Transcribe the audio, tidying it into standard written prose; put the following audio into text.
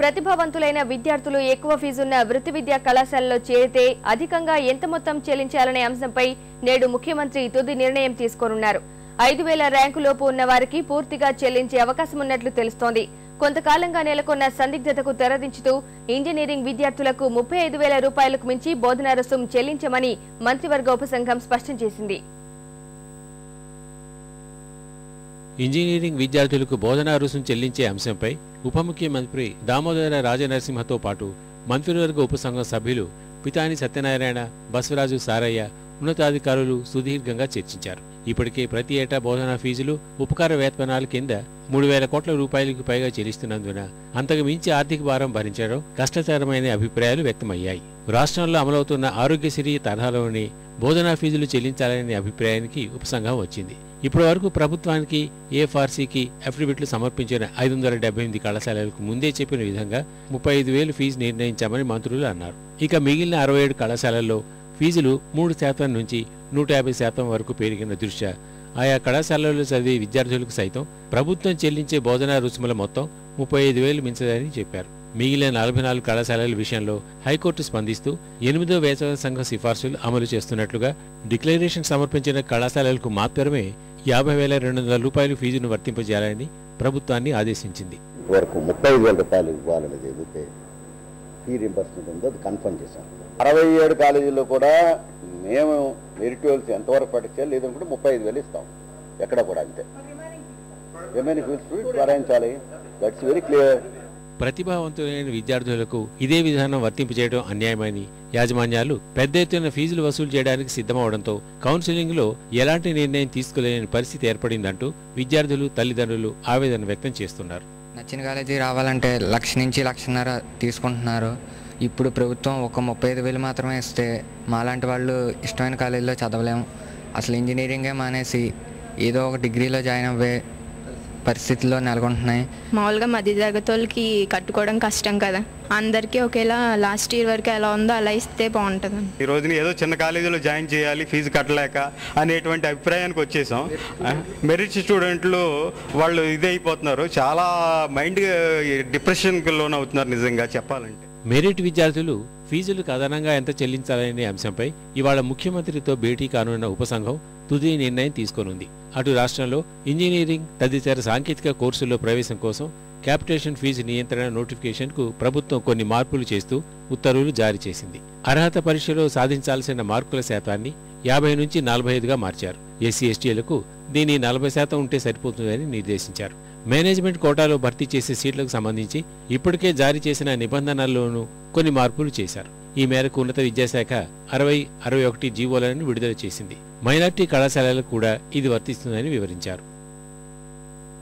ప్రతిభావంతులైన విద్యార్థులు ఎక్కువ ఫీజున్న వృత్తి విద్యా కళాశాలలో చేరితే అధికంగా ఎంత మొత్తం చెల్లించాలనే అంశంపై నేడు ముఖ్యమంత్రి తుది నిర్ణయం తీసుకోనున్నారు. 5,000 ర్యాంకులోపు ఉన్న వారికి పూర్తిగా చెల్లించే అవకాశం ఉన్నట్లు తెలుస్తోంది. కొంతకాలంగా నెలకొన్న సందిగ్ధతకు తెరదించుతూ ఇంజనీరింగ్ విద్యార్థులకు 35,000 రూపాయలకు మించి బోధనా రుసుం చెల్లించమని మంత్రివర్గ ఉపసంఘం స్పష్టం చేసింది. ఇంజనీరింగ్ విద్యార్థులకు బోధనా రుసుం చెల్లించే అంశంపై ఉప ముఖ్యమంత్రి దామోదర రాజనరసింహతో పాటు మంత్రివర్గ ఉపసంఘం సభ్యులు పితాని సత్యనారాయణ, బసవరాజు సారయ్య, ఉన్నతాధికారులు సుదీర్ఘంగా చర్చించారు. ఇప్పటికే ప్రతి ఏటా బోధనా ఫీజులు, ఉపకార వేతనాల కింద 3,000 కోట్ల రూపాయలకు పైగా చెల్లిస్తున్నందున అంతకు మించి ఆర్థిక భారం భరించడం కష్టతరమైన అభిప్రాయాలు వ్యక్తమయ్యాయి. రాష్ట్రంలో అమలవుతున్న ఆరోగ్యశ్రీ తరహాలోని బోధనా ఫీజులు చెల్లించాలనే అభిప్రాయానికి ఉపసంఘం వచ్చింది. ఇప్పటి వరకు ప్రభుత్వానికి ఏఎఫ్ఆర్సీకి అఫిడవిట్లు సమర్పించిన 578 కళాశాలలకు ముందే చెప్పిన విధంగా 35,000 ఫీజు నిర్ణయించామని మంత్రులు అన్నారు. ఇక మిగిలిన 67 కళాశాలల్లో ఫీజులు 3% నుంచి 150% వరకు పెరిగిన దృష్ట్యా ఆయా కళాశాలల్లో చదివే విద్యార్థులకు సైతం ప్రభుత్వం చెల్లించే బోధనా రుసుముల మొత్తం 35,000 మించదని చెప్పారు. మిగిలిన 44 కళాశాలల విషయంలో హైకోర్టు స్పందిస్తూ 8వ వేతన సంఘం సిఫార్సులు అమలు చేస్తున్నట్లుగా డిక్లరేషన్ సమర్పించిన కళాశాలలకు మాత్రమే 50,200 రూపాయలు ఫీజును వర్తింపజేయాలని ప్రభుత్వాన్ని ఆదేశించింది. వరకు 35,000 రూపాయలు ఇవ్వాలనేది ఏదైతే ఫీ రింబర్స్మెంట్ ఉందో అది కన్ఫర్మ్ చేశాం. 67 కాలేజీల్లో కూడా మేము మెరిట్ ఎంతవరకు పట్టించాలి లేదనుకుంటే 35,000 ఇస్తాం. ఎక్కడ కూడా అంతే. రిమైనింగ్ ఫీజు భరించాలి. That's very clear. ప్రతిభావంతులైన విద్యార్థులకు ఇదే విధానం వర్తింపజేయడం అన్యాయమని యాజమాన్యాలు పెద్ద ఎత్తున ఫీజులు వసూలు చేయడానికి సిద్ధమవడంతో కౌన్సిలింగ్ లో ఎలాంటి నిర్ణయం తీసుకోలేని పరిస్థితి ఏర్పడిందంటూ విద్యార్థులు, తల్లిదండ్రులు ఆవేదన వ్యక్తం చేస్తున్నారు. నచ్చిన కాలేజీ రావాలంటే 1,00,000 నుంచి 1,50,000 తీసుకుంటున్నారు. ఇప్పుడు ప్రభుత్వం ఒక 35,000 మాత్రమే ఇస్తే మాలాంటి వాళ్ళు ఇష్టమైన కాలేజీలో చదవలేము. అసలు ఇంజనీరింగే మానేసి ఏదో ఒక డిగ్రీలో జాయిన్ అవ్వే పరిస్థితుల్లో నెలకొంటున్నాయి. మామూలుగా మధ్యతరగతి వాళ్ళకి కట్టుకోవడం కష్టం కదా, అందరికీ ఒకేలా లాస్ట్ ఇయర్ వరకు ఎలా ఉందో అలా ఇస్తే బాగుంటుంది. ఈ రోజున ఏదో చిన్న కాలేజీలో జాయిన్ చేయాలి ఫీజు కట్టలేక అనేటువంటి అభిప్రాయానికి వచ్చేసాం. మెరిట్ స్టూడెంట్లు వాళ్ళు ఇదే అయిపోతున్నారు, చాలా మైండ్ డిప్రెషన్కి లోన్ అవుతున్నారు నిజంగా చెప్పాలంటే. మెరిట్ విద్యార్థులు ఫీజులకు అదనంగా ఎంత చెల్లించాలనే అంశంపై ఇవాళ ముఖ్యమంత్రితో భేటీ కానున్న ఉపసంఘం తుది నిర్ణయం తీసుకోనుంది. అటు రాష్ట్రంలో ఇంజనీరింగ్ తదితర సాంకేతిక కోర్సుల్లో ప్రవేశం కోసం క్యాపిటేషన్ ఫీజు నియంత్రణ నోటిఫికేషన్ కు ప్రభుత్వం కొన్ని మార్పులు చేస్తూ ఉత్తర్వులు జారీ చేసింది. అర్హత పరీక్షలో సాధించాల్సిన మార్కుల శాతాన్ని 50 నుంచి 45గా మార్చారు. ఎస్సీ ఎస్టీలకు దీని 40% ఉంటే సరిపోతుందని నిర్దేశించారు. మేనేజ్మెంట్ కోటాలో భర్తీ చేసే సీట్లకు సంబంధించి ఇప్పటికే జారీ చేసిన నిబంధనల్లోనూ కొన్ని మార్పులు చేశారు. ఈ మేరకు ఉన్నత విద్యాశాఖ 60-61 జీవోలను విడుదల చేసింది. మైనార్టీ కళాశాలలకు కూడా ఇది వర్తిస్తుందని వివరించారు.